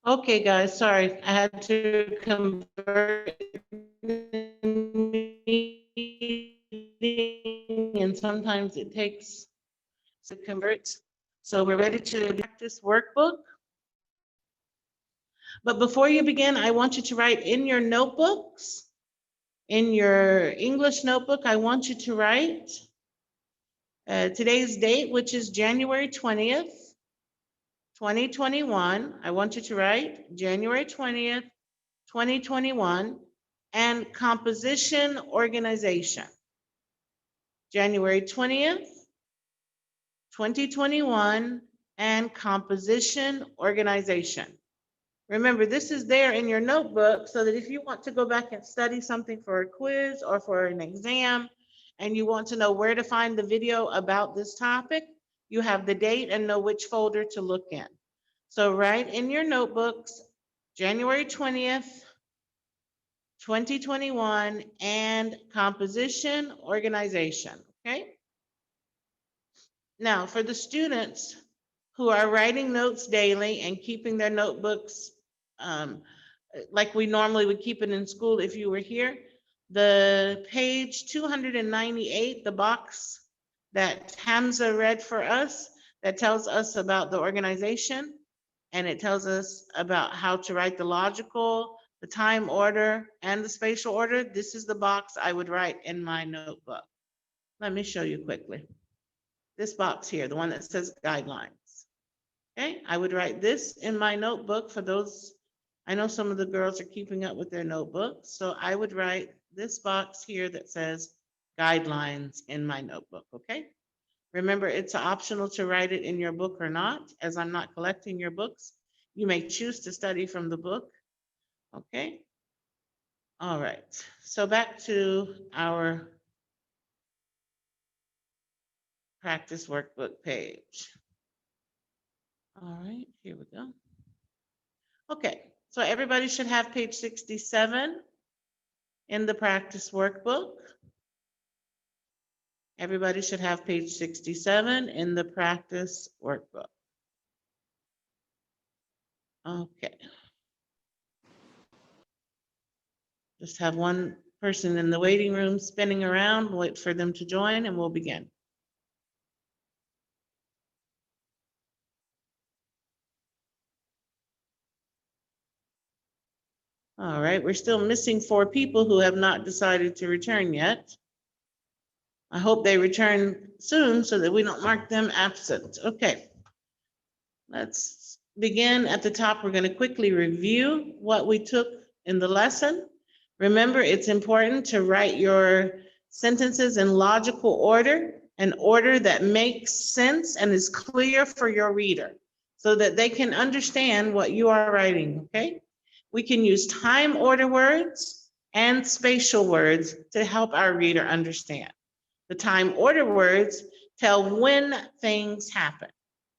Okay, guys, sorry. I had to convert the meeting, and sometimes it takes to convert. So we're ready to practice workbook. But before you begin, I want you to write in your notebooks, in your English notebook, I want you to write today's date, which is January 20th, 2021. I want you to write January 20th, 2021, and composition organization. January 20th, 2021, and composition organization. Remember, this is there in your notebook so that if you want to go back and study something for a quiz or for an exam, and you want to know where to find the video about this topic, you have the date and know which folder to look in. So write in your notebooks, January 20th, 2021, and composition organization, okay? Now, for the students who are writing notes daily and keeping their notebooks like we normally would keep it in school if you were here, the page 298, the box that Hamza read for us, that tells us about the organization, and it tells us about how to write the logical, the time order, and the spatial order. This is the box I would write in my notebook. Let me show you quickly. This box here, the one that says guidelines. Okay, I would write this in my notebook for those. I know some of the girls are keeping up with their notebooks, so I would write this box here that says guidelines in my notebook, okay? Remember, it's optional to write it in your book or not, as I'm not collecting your books. You may choose to study from the book, okay? All right, so back to our practice workbook page. All right, here we go. Okay, so everybody should have page 67 in the practice workbook. Everybody should have page 67 in the practice workbook. Okay. Just have one person in the waiting room spinning around, wait for them to join, and we'll begin. All right, we're still missing 4 people who have not decided to return yet. I hope they return soon so that we don't mark them absent. Okay, let's begin at the top. We're going to quickly review what we took in the lesson. Remember, it's important to write your sentences in logical order, an order that makes sense and is clear for your reader so that they can understand what you are writing, okay? We can use time order words and spatial words to help our reader understand. The time order words tell when things happen.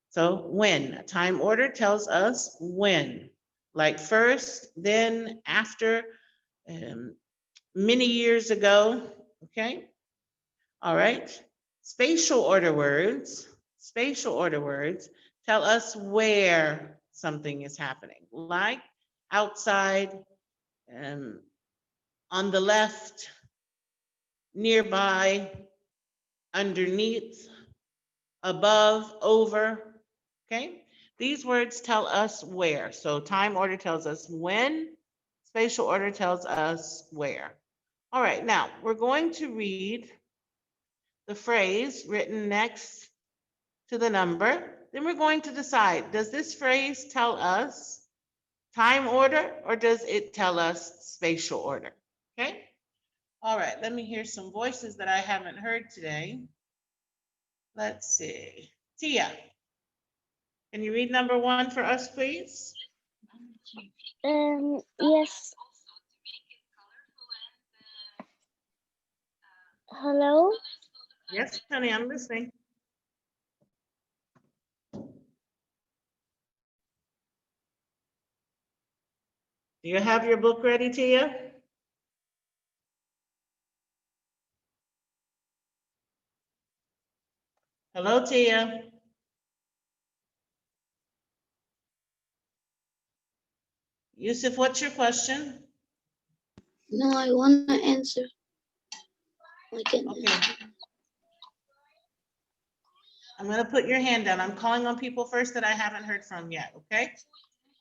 So when, time order tells us when, like first, then, after, many years ago, okay? All right. Spatial order words tell us where something is happening, like outside, on the left, nearby, underneath, above, over, okay? These words tell us where. So time order tells us when, spatial order tells us where. All right, now we're going to read the phrase written next to the number. Then we're going to decide, does this phrase tell us time order or does it tell us spatial order? Okay? All right, let me hear some voices that I haven't heard today. Let's see. Tia, can you read number 1 for us, please? Yes. Hello? Yes, honey, I'm listening. Do you have your book ready, Tia? Hello, Tia. Yusuf, what's your question? No, I want to answer. I can Okay. answer. I'm going to put your hand down. I'm calling on people first that I haven't heard from yet, okay?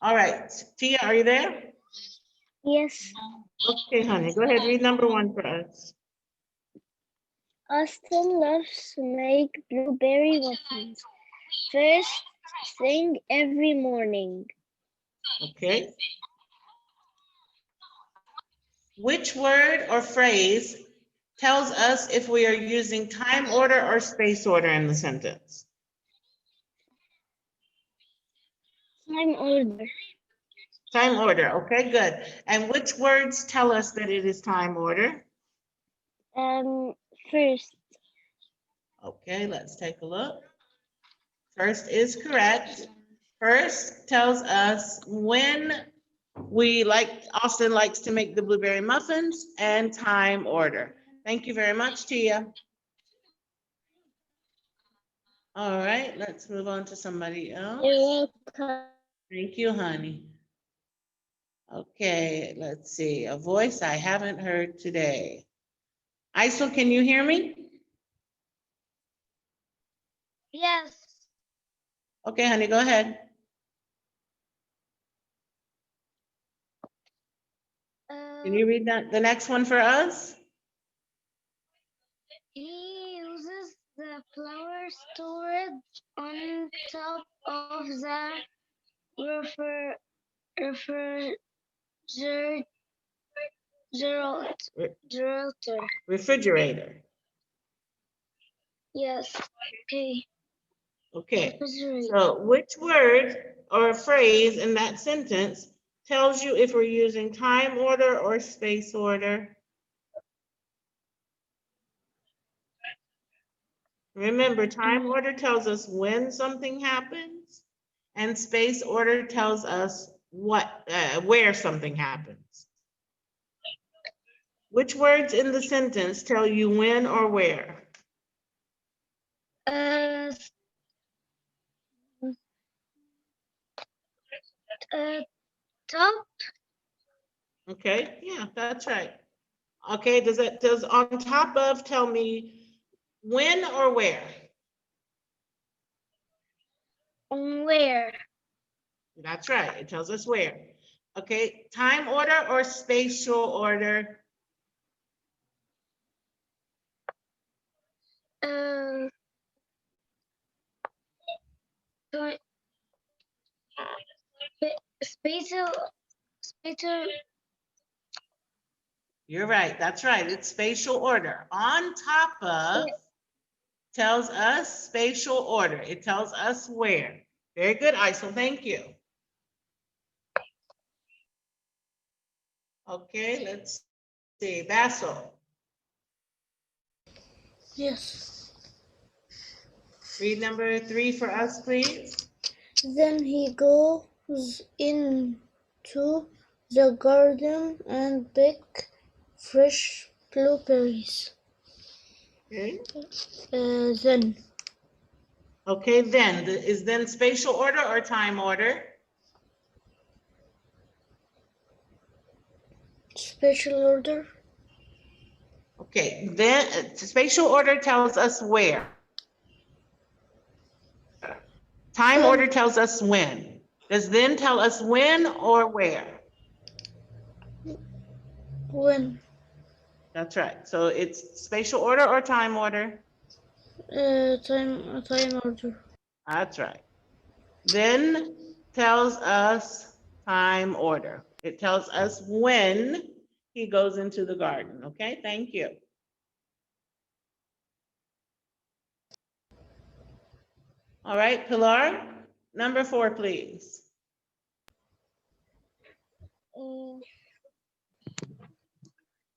All right. Tia, are you there? Yes, Okay, honey, go ahead. Read number 1 for us. Austin loves to make blueberry muffins. First thing every morning. Okay. Which word or phrase tells us if we are using time order or space order in the sentence? Time order. Time order, okay, good. And which words tell us that it is time order? First. Okay, let's take a look. First is correct. First tells us when Austin likes to make the blueberry muffins, and time order. Thank you very much, Tia. All right, let's move on to somebody else. You're welcome. Thank you, honey. Okay, let's see. A voice I haven't heard today. Isel, can you hear me? Yes. Okay, honey, go ahead. Can you read the next one for us? He uses the flour stored on top of the refrigerator. Refrigerator. Yes. Okay. Okay, Refrigerator. so which word or phrase in that sentence tells you if we're using time order or space order? Remember, time order tells us when something happens, and space order tells us where something happens. Which words in the sentence tell you when or where? Top. Okay, yeah, that's right. Okay, does on top of tell me when or where? Where? That's right, it tells us where. Okay, time order or spatial order? Spatial. You're right, that's right, it's spatial order. On top of tells us spatial order. It tells us where. Very good, Isel, thank you. Okay, let's see, Basil. Yes. Read number 3 for us, please. Then he goes into the garden and picks fresh blueberries. Okay. Then. Okay, then. Is then spatial order or time order? Special order. Okay, then spatial order tells us where. Time order tells us when. Does then tell us when or where? When. That's right. So it's spatial order or time order? Time order. That's right. Then tells us time order. It tells us when he goes into the garden. Okay, thank you. All right, Pilar, number 4, please.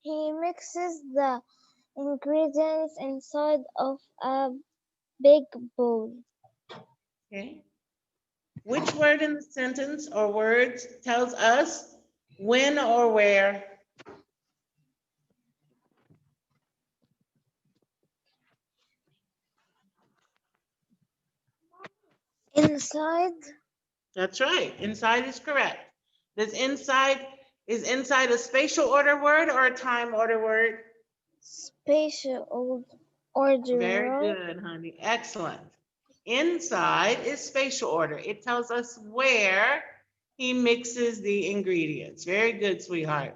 He mixes the ingredients inside of a big bowl. Okay. Which word in the sentence or words tells us when or where? Inside. That's right. Inside is correct. Is inside a spatial order word or a time order word? Spatial order. Very Right? good, honey. Excellent. Inside is spatial order. It tells us where he mixes the ingredients. Very good, sweetheart.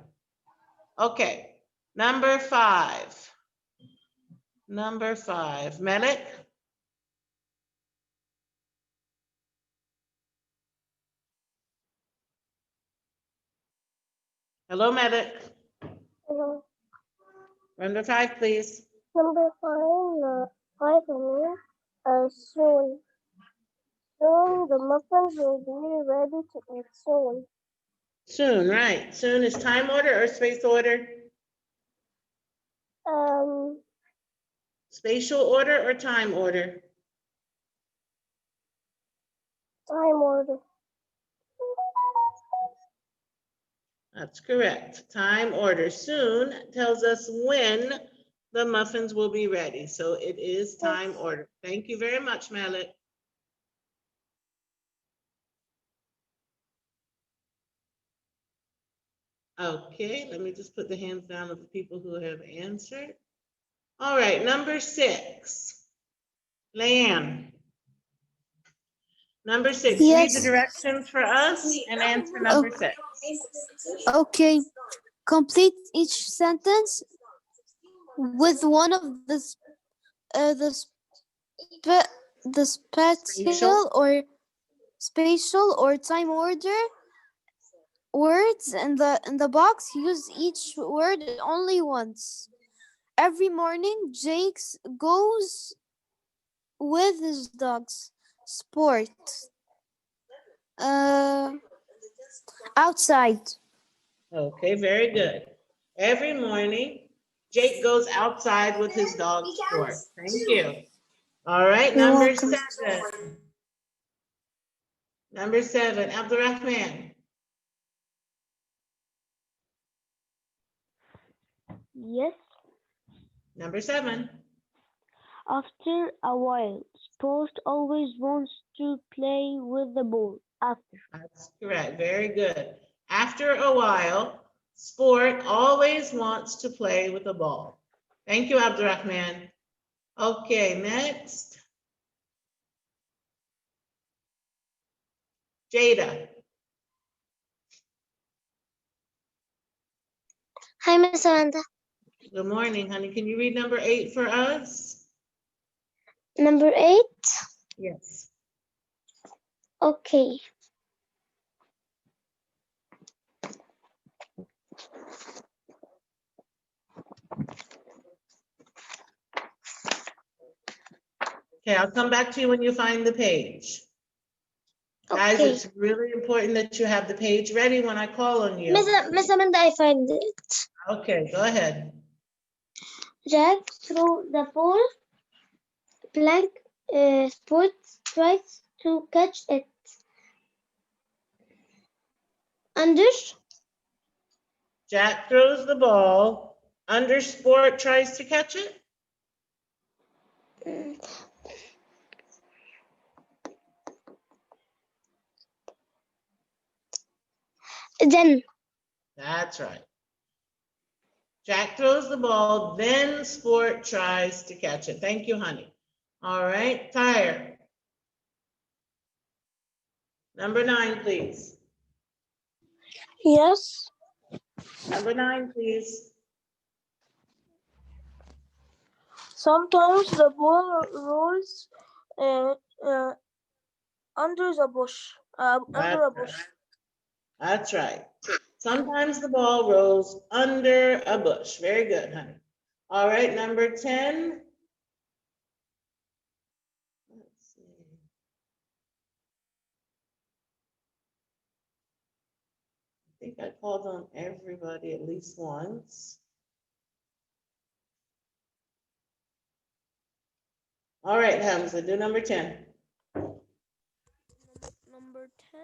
Okay, number 5. Number 5, Melik. Hello, Melik. Number 5, please. Number 5 for me. Soon. Soon the muffins will be ready to eat soon. Soon, right. Soon is time order or space order? Spatial order or time order? Time order. That's correct. Time order. Soon tells us when the muffins will be ready. So it is time order. Thank you very much, Malik. Okay, let me just put the hands down of the people who have answered. All right, number 6. Leanne. Number 6, read the Yes. directions for us and answer number 6. Okay. Complete each sentence with one of the spatial or time order words in the box. Use each word only once. Every morning, Jake goes with his dogs. Sport. Uh, outside. Okay, very good. Every morning, Jake goes outside with his dog Sport. Thank you. All right, You're number welcome. 7. Number 7, Abdurrahman. Yes. Number 7. After a while, Sport always wants to play with the ball. After. That's correct. Very good. After a while, Sport always wants to play with a ball. Thank you, Abdurrahman. Okay, next. Jada. Hi, Miss Amanda. Good morning, honey. Can you read number 8 for us? Number 8. Yes. Okay. Okay, I'll come back to you when you find the page. Guys, Okay. it's really important that you have the page ready when I call on you. Miss Amanda, I find it. Okay, go ahead. Jack threw the ball. Blank Sport tries to catch it. Anders. Jack throws the ball. Under Sport tries to catch it. Then. That's right. Jack throws the ball, then Sport tries to catch it. Thank you, honey. All right, Tyre. Number 9, please. Yes. Number 9, please. Sometimes the ball rolls under the bush. Under a bush. That's right. Sometimes the ball rolls under a bush. Very good, honey. All right, number 10. Let's see. I think I called on everybody at least once. All right, Hamza, do number 10. Number 10.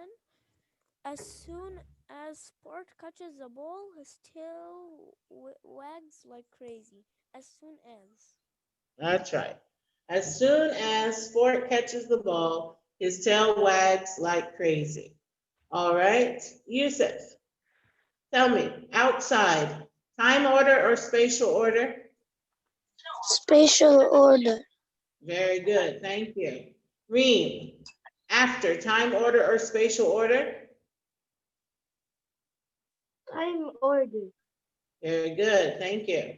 As soon as Sport catches the ball, his tail wags like crazy. As soon as. That's right. As soon as Sport catches the ball, his tail wags like crazy. All right, Yusuf, tell me, outside, time order or spatial order? Spatial order. Very good, thank you. Reem, after, time order or spatial order? Time order. Very good, thank you.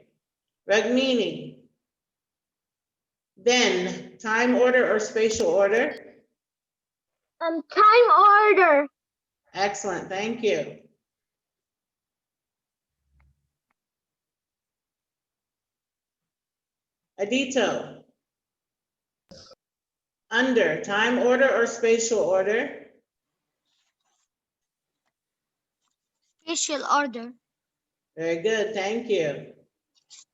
Ragmini, then, time order or spatial order? Time order. Excellent, thank you. Adito, under, time order or spatial order? Spatial order. Very good, thank you.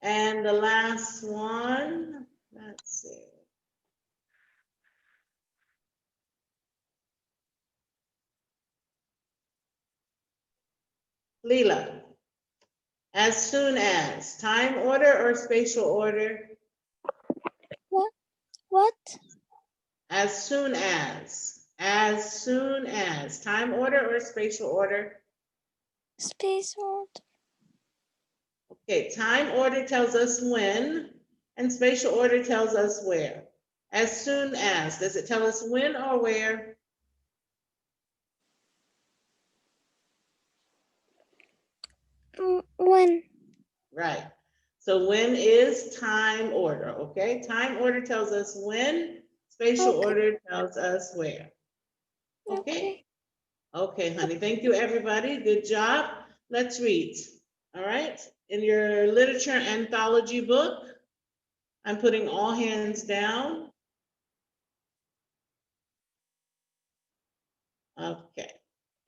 And the last one, let's see. Leela, as soon as, time order or spatial order? What? As soon as, time order or spatial order? Space order. Okay, time order tells us when, and spatial order tells us where. As soon as, does it tell us when or where? When? Right. So when is time order, okay? Time order tells us when, spatial Okay. order tells us where. Okay? Okay, honey, thank you, everybody. Good job. Let's read, all right? In your literature anthology book, I'm putting all hands down. Okay.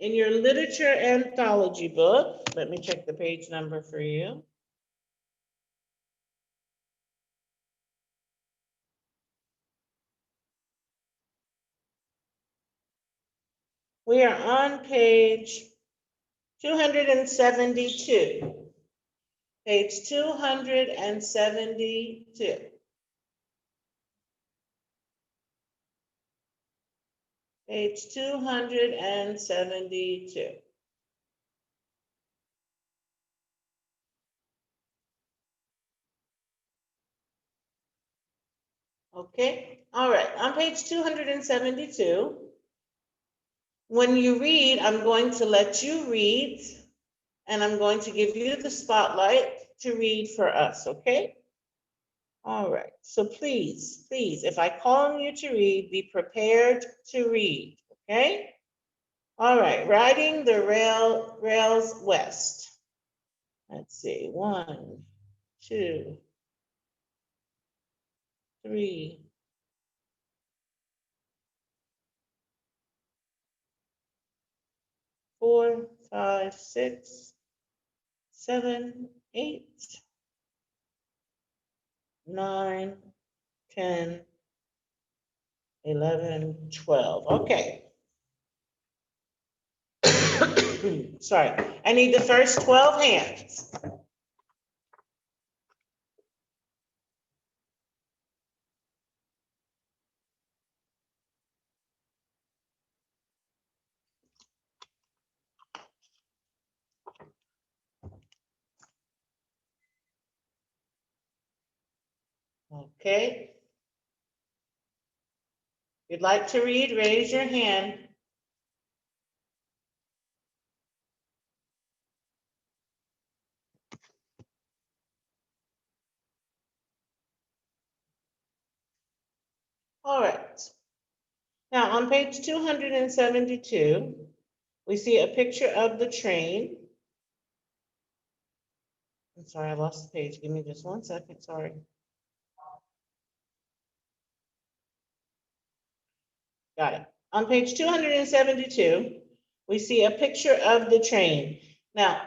In your literature anthology book, let me check the page number for you. We are on page 272. Page 272. Page 272. Okay, all right, on page 272, when you read, I'm going to let you read, and I'm going to give you the spotlight to read for us, okay? All right, so please, if I call on you to read, be prepared to read, okay? All right, riding the rails west. Let's see, 1, 2, 3, 4, 5, 6, 7, 8, 9, 10, 11, 12. Okay. Sorry, I need the first 12 hands. Okay. If you'd like to read, raise your hand. All right. Now on page 272, we see a picture of the train. I'm sorry, I lost the page. Give me just 1 second, sorry. Got it. On page 272, we see a picture of the train. Now,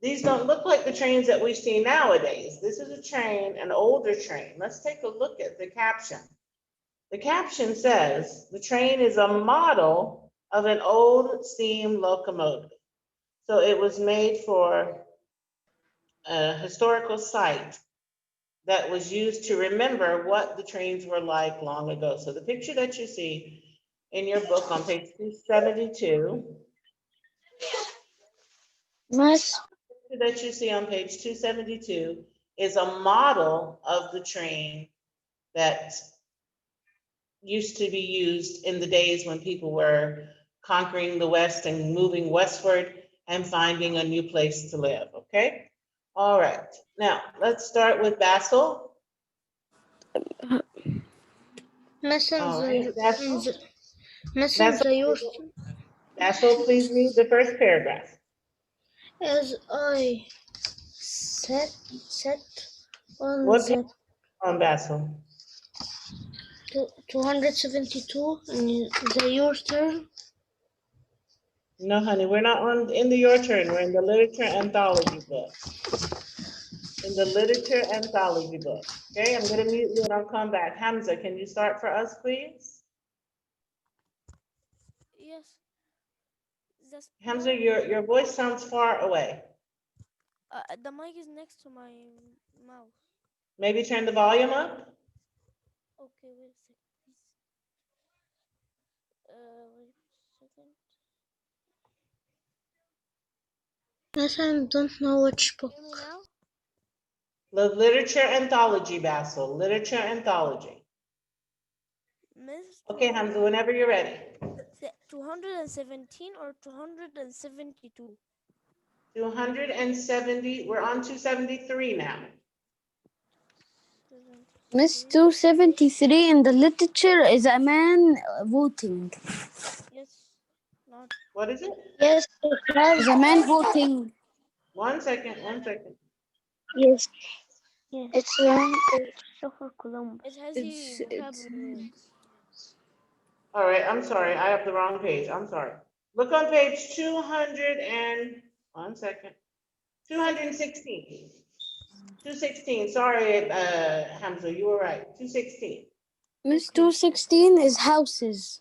these don't look like the trains that we see nowadays. This is a train, an older train. Let's take a look at the caption. The caption says, the train is a model of an old steam locomotive. So it was made for a historical site that was used to remember what the trains were like long ago. So the picture that you see in your book on page 272 Miss, that you see on page 272 is a model of the train that used to be used in the days when people were conquering the West and moving westward and finding a new place to live, okay? All right, now let's start with Basil. All right, Basil. Basil, Basil, please read the first paragraph. as I set on What page the on Basil? 272 in the your turn. No, honey, we're not on in the your turn. We're in the literature anthology book. In the literature anthology book. Okay, I'm gonna mute you and I'll come back. Hamza, can you start for us, please? Yes. The Hamza, sport. your voice sounds far away. The mic is next to my mouth. Maybe turn the volume up. Okay, wait a second, please. Wait a second. Miss, I don't know which book. Hear me now? The literature anthology, Basil. Literature anthology. Miss Okay, Hamza, whenever you're ready. 217 or 272? 270, we're on 273 now. Miss 73. 273 in the literature is a man voting. Yes. Not. What is it? Yes, it has. Is a man voting. 1 second, 1 second. Yes, Yes. it's wrong. Christopher Columbus. It has the It's vocabulary words. All right, I'm sorry, I have the wrong page. I'm sorry. Look on page 200 and 1 second. 216. 216. Sorry, Hamza, you were right. 216. Miss Okay. 216 is houses.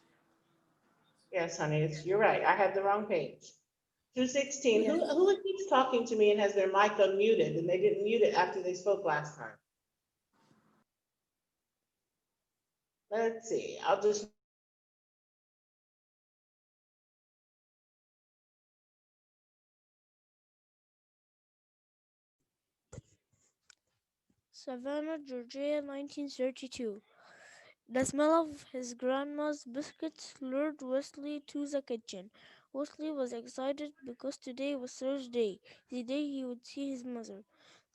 Yes, honey, you're right. I had the wrong page. 216. Yes. Who keeps talking to me and has their mic unmuted and they didn't mute it after they spoke last time? Let's see. I'll just Savannah, Georgia, 1932. The smell of his grandma's biscuits lured Wesley to the kitchen. Wesley was excited because today was Thursday, the day he would see his mother.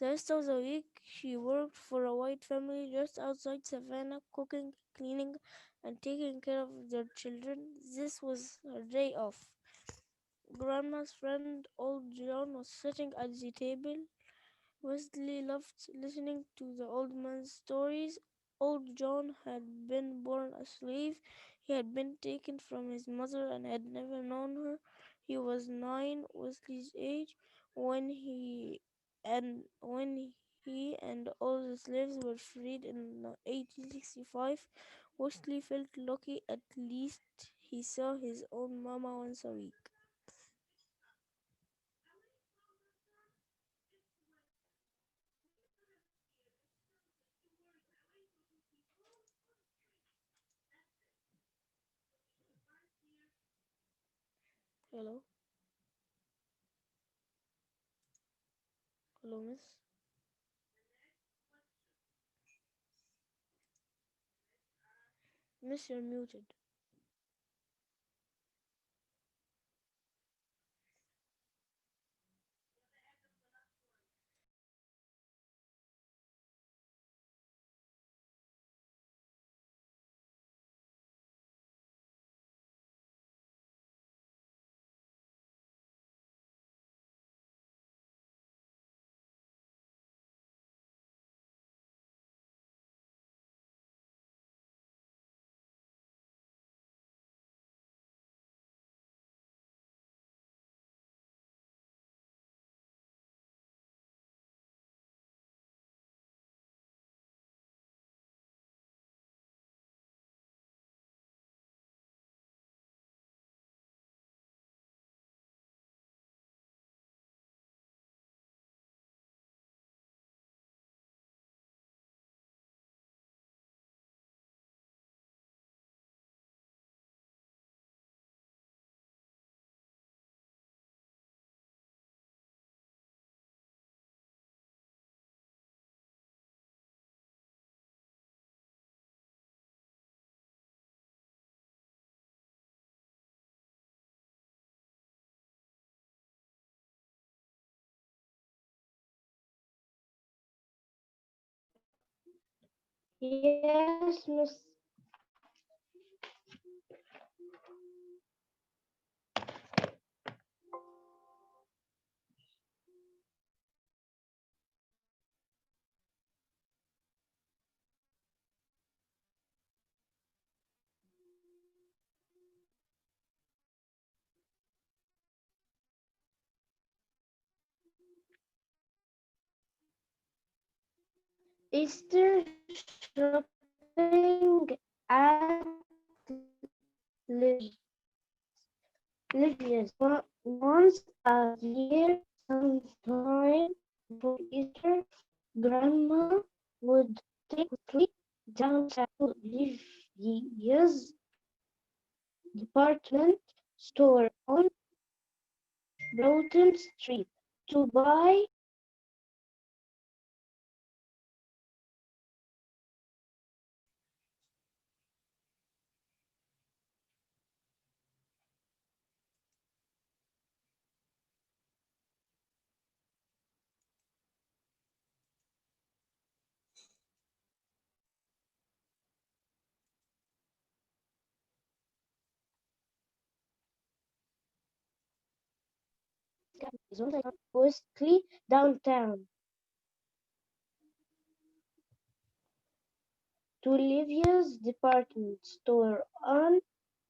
The rest of the week, she worked for a white family just outside Savannah, cooking, cleaning, and taking care of their children. This was her day off. Grandma's friend, old John, was sitting at the table. Wesley loved listening to the old man's stories. Old John had been born a slave. He had been taken from his mother and had never known her. He was 9, Wesley's age, when he and all the slaves were freed in 1865. Wesley felt lucky. At least he saw his own mama once a week. Hello? Hello, miss? Miss, you're muted. Yes, Miss. Easter shopping at Liv- Livia's. Once a year, sometime before Easter, Grandma would take Wesley downtown to Livia's department store on Broughton Street to buy Wesley downtown to Livia's department store on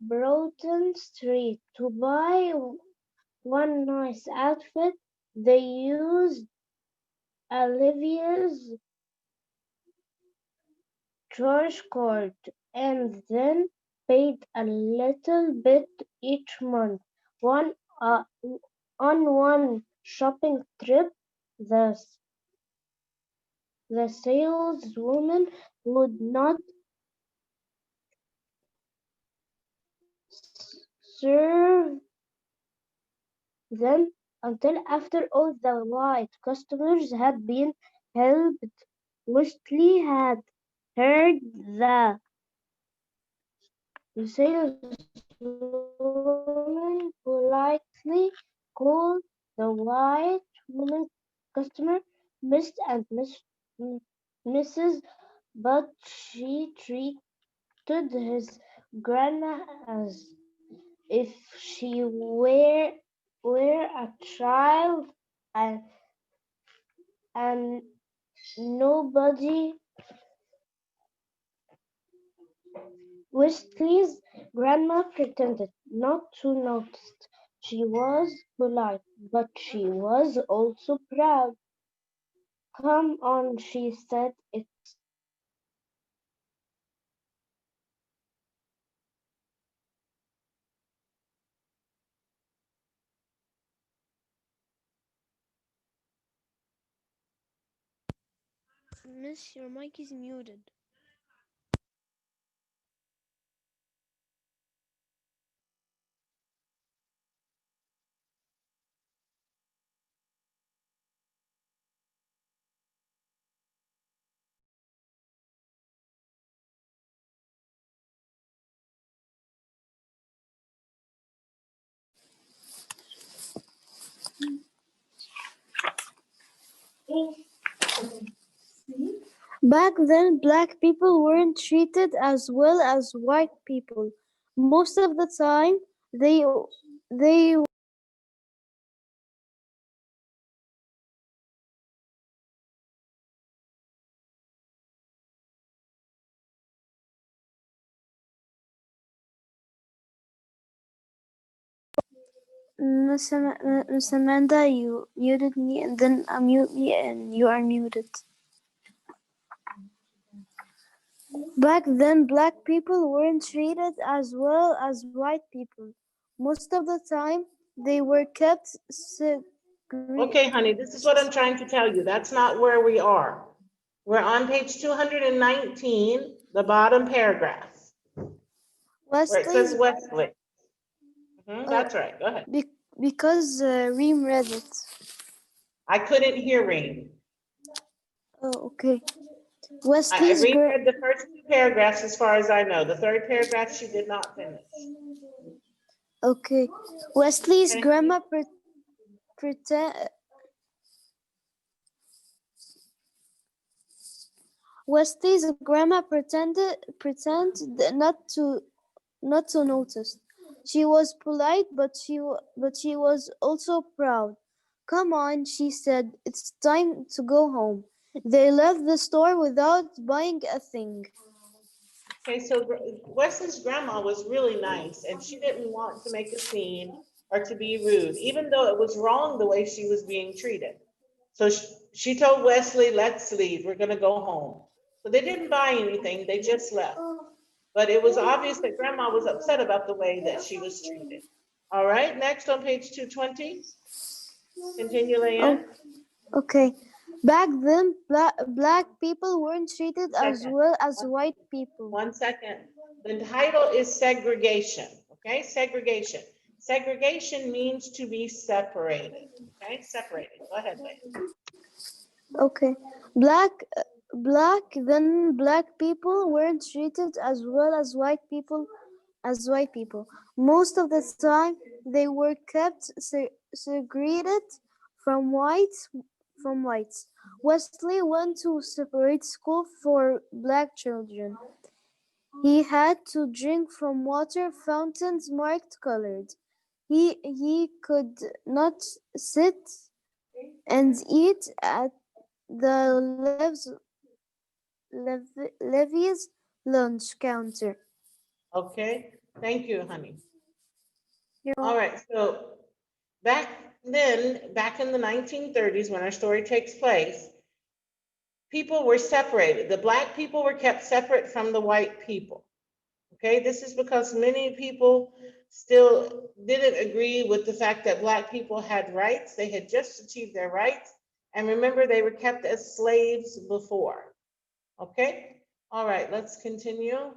Broughton Street to buy one nice outfit. They used Olivia's charge card and then paid a little bit each month. One on one shopping trip, the saleswoman would not serve them until after all the white customers had been helped. Wesley had heard the saleswoman politely call the white woman customer Miss and Mrs. But she treated his grandma as if she were a child, and, and nobody. Wesley's grandma pretended not to notice. She was polite, but she was also proud. Come on, she said. It's Miss, your mic is muted. Back then, black people weren't treated as well as white people. Most of the time, they Miss Amanda, you muted me and then unmute me and you are muted. Back then, black people weren't treated as well as white people. Most of the time, they were kept Okay, honey, this is what I'm trying to tell you. That's not where we are. We're on page 219, the bottom paragraph, where it says Wesley's. Westlake. Oh, That's right, go ahead. because Reem read it. I couldn't hear Reem. Oh, okay. Reem read the first two paragraphs as far as I know. The third paragraph she did not finish. Okay. Wesley's Okay. grandma pretend. Wesley's grandma pretended not to notice. She was polite, but she was also proud. Come on, she said. It's time to go home. They left the store without buying a thing. Okay, so Wesley's grandma was really nice and she didn't want to make a scene or to be rude, even though it was wrong the way she was being treated. So she told Wesley, let's leave, we're gonna go home. So they didn't buy anything, they just left. But it was obvious that grandma was upset about the way that she was treated. All right, next on page 220. Continue, Oh, Leanne. okay. Back then, black people weren't treated as Second. well as white people. 1 second. The title is segregation, okay? Segregation. Segregation means to be separated, okay? Separated. Go ahead, Leah. Okay. Black people weren't treated as well as white people. Most of the time, they were kept segregated from whites. Wesley went to separate school for black children. He had to drink from water fountains marked colored. He could not sit and eat at the Levy's lunch counter. Okay, thank you, honey. You All know, right, so back then, back in the 1930s, when our story takes place, people were separated. The black people were kept separate from the white people. Okay, this is because many people still didn't agree with the fact that black people had rights. They had just achieved their rights. And remember, they were kept as slaves before. Okay, all right, let's continue.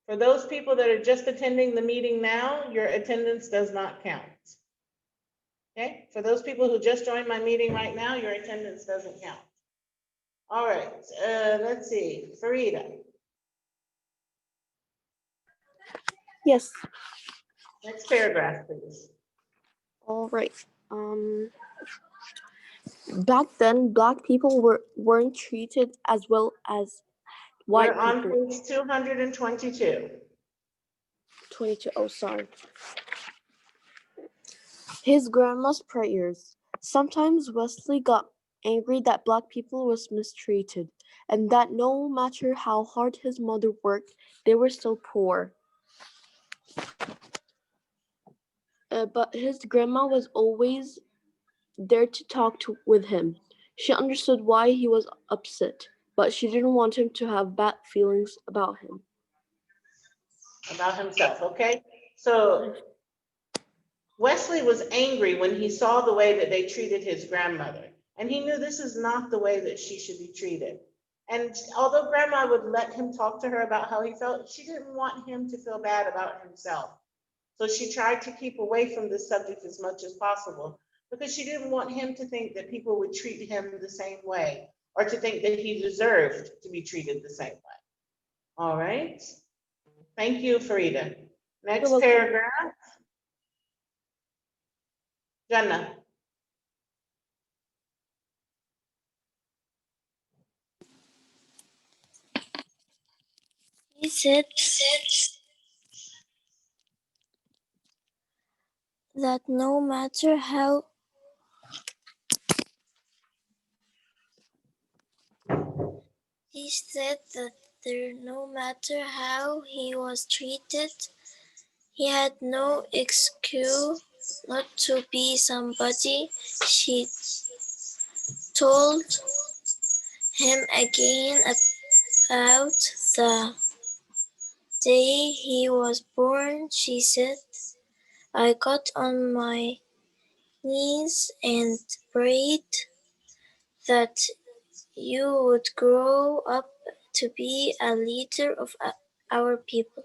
For those people that are just attending the meeting now, your attendance does not count. Okay, for those people who just joined my meeting right now, your attendance doesn't count. All right, let's see, Farida. Yes. Next paragraph, please. All right. Back then, black people weren't treated as well as We're white on people. page 222. 22. Oh, sorry. His grandma's prayers. Sometimes Wesley got angry that black people was mistreated, and that no matter how hard his mother worked, they were still poor. But his grandma was always there to talk with him. She understood why he was upset, but she didn't want him to have bad feelings about him. About himself, okay? So Wesley was angry when he saw the way that they treated his grandmother, and he knew this is not the way that she should be treated. And although grandma would let him talk to her about how he felt, she didn't want him to feel bad about himself. So she tried to keep away from this subject as much as possible because she didn't want him to think that people would treat him the same way or to think that he deserved to be treated the same way. All right. Thank you, Farida. Next paragraph. Jannah. He said that no matter how he said that there no matter how he was treated, he had no excuse not to be somebody. She told him again about the day he was born. She said, I got on my knees and prayed that you would grow up to be a leader of our people.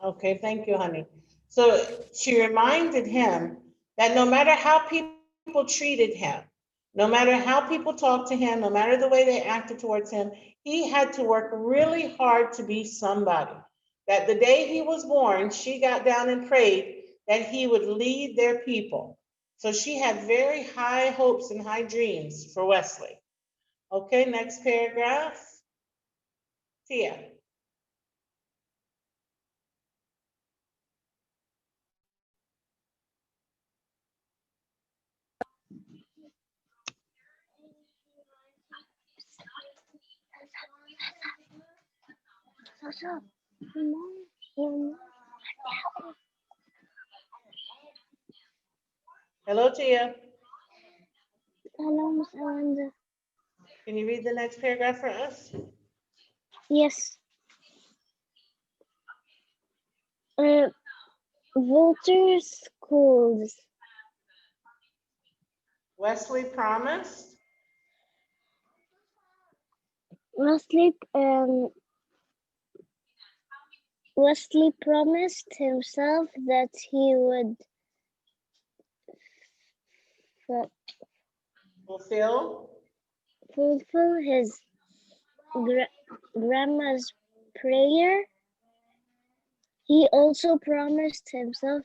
Okay, thank you, honey. So she reminded him that no matter how people treated him, no matter how people talked to him, no matter the way they acted towards him, he had to work really hard to be somebody. That the day he was born, she got down and prayed that he would lead their people. So she had very high hopes and high dreams for Wesley. Okay, next paragraph. Tia. Hello, Tia. Hello, Miss Amanda. Can you read the next paragraph for us? Yes. Walter schools. Wesley promised. Wesley promised himself that he would Fulfill. fulfill his grandma's prayer. He also promised himself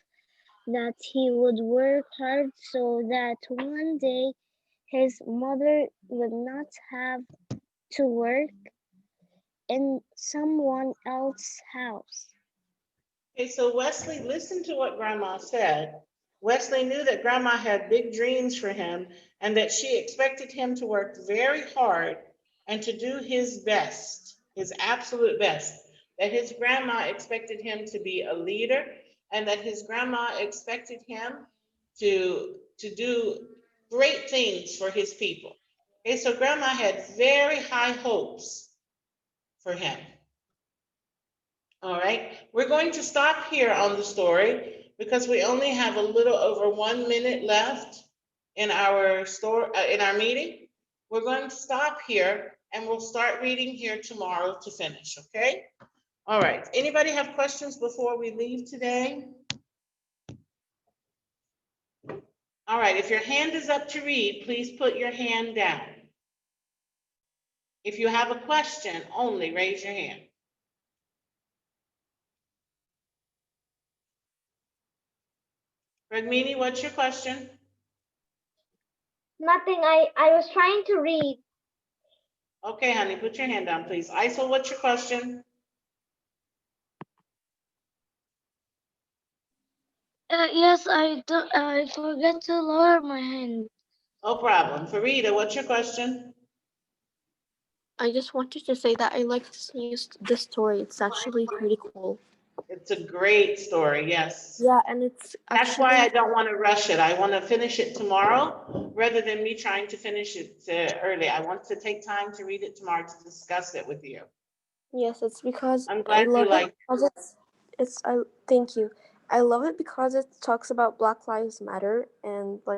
that he would work hard so that one day his mother would not have to work in someone else's house. Okay, so Wesley listened to what Grandma said. Wesley knew that Grandma had big dreams for him and that she expected him to work very hard and to do his best, his absolute best. That his grandma expected him to be a leader and that his grandma expected him to do great things for his people. Okay, so Grandma had very high hopes for him. All right, we're going to stop here on the story because we only have a little over 1 minute left in our in our meeting. We're going to stop here and we'll start reading here tomorrow to finish, okay? All right, anybody have questions before we leave today? All right, if your hand is up to read, please put your hand down. If you have a question, only raise your hand. Ragmini, what's your question? Nothing. I was trying to read. Okay, honey, put your hand down, please. Isel, what's your question? Yes, I forgot to lower my hand. No problem. Farida, what's your question? I just wanted to say that I like this story. It's actually pretty cool. It's a great story, yes. Yeah, and it's That's why I actually, don't want to rush it. I want to finish it tomorrow rather than me trying to finish it early. I want to take time to read it tomorrow to discuss it with you. yes, it's because I'm I glad you love it like because thank you. I love it because it talks about Black Lives Matter and like